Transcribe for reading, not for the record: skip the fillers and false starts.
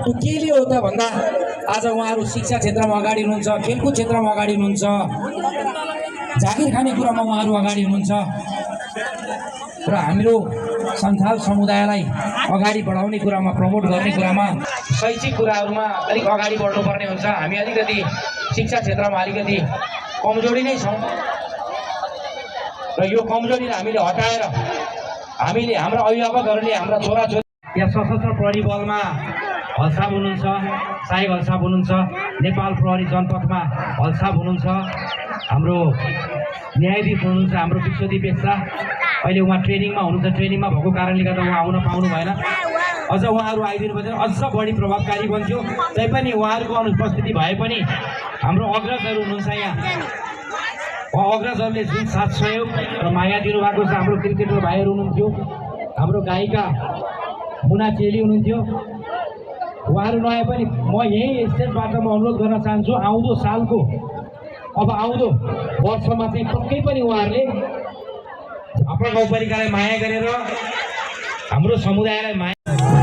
त्यो केले हो त भन्दा आज उहाँहरू शिक्षा क्षेत्रमा अगाडि हुनुहुन्छ, खेलकुद क्षेत्रमा अगाडि हुनुहुन्छ, जागिर खाने कुरामा उहाँहरू अगाडि हुनुहुन्छ र हाम्रो सन्थाल समुदायलाई अगाडि बढाउने कुरामा, प्रमोट गर्ने कुरामा, शैक्षिक कुराहरूमा अलिक अगाडि बढ्नुपर्ने हुन्छ। हामी अलिकति शिक्षा क्षेत्रमा अलिकति कमजोरी नै छौँ र यो कमजोरीलाई हामीले हटाएर हामीले हाम्रा अभिभावकहरूले हाम्रा छोराछोरी यहाँ सशस्त्र प्रहरी बलमा हलसाब हुनुहुन्छ, सहायक हलसाब हुनुहुन्छ, नेपाल प्रहरी जनपथमा हलसाब हुनुहुन्छ, हाम्रो न्यायाधीश हुनुहुन्छ, हाम्रो विश्वदीप बेस्रा अहिले उहाँ ट्रेनिङमा हुनुहुन्छ। ट्रेनिङमा भएको कारणले गर्दा उहाँ आउन पाउनु भएन। अझ उहाँहरू आइदिनु भयो भने अझ बढी प्रभावकारी बन्थ्यो। तैपनि उहाँहरूको अनुपस्थिति भए पनि हाम्रो अग्रजहरू हुनुहुन्छ यहाँ, अग्रजहरूले जुन साथ सहयोग र माया दिनुभएको छ। हाम्रो क्रिकेटर भाइहरू हुनुहुन्थ्यो, हाम्रो गायिका मुना चेली हुनुहुन्थ्यो। उहाँहरू नआए पनि म यही स्टेजबाट म अनुरोध गर्न चाहन्छु, आउँदो सालको अब आउँदो वर्षमा चाहिँ पक्कै पनि उहाँहरूले आफ्नो गाउँपालिकालाई माया गरेर हाम्रो समुदायलाई माया